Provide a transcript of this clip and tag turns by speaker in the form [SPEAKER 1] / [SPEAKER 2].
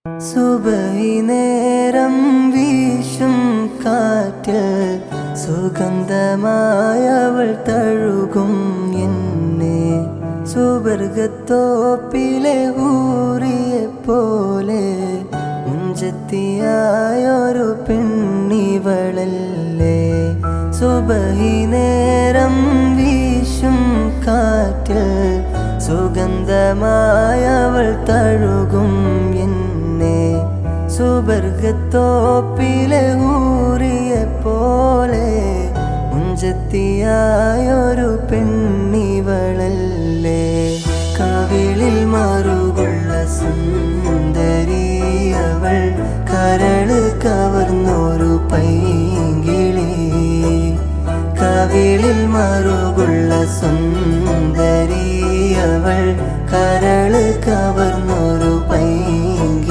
[SPEAKER 1] സുബഹി നേരം വീശും കാറ്റിൽ സുഗന്ധമായവൾ തഴുകും എന്നെ. സുവർഗത്തോപ്പിലെ ഊറിയെ പോലെ മുഞ്ചത്തിയായൊരു പെണ്ണിവളല്ലേ. സുബഹി നേരം വീശും കാറ്റിൽ സുഗന്ധമായവൾ തഴുകും എന്നെ. സുവർഗത്തോപ്പിലെ ഊറിയെ പോലെ മുഞ്ചത്തിയായൊരു പെണ്ണിവളല്ലേ. കവിളിൽ മറുകുള്ള സുന്ദരിയവൾ കരള് കവർന്നൊരു പൈങ്കിളി. കവിളിൽ മറുകുള്ള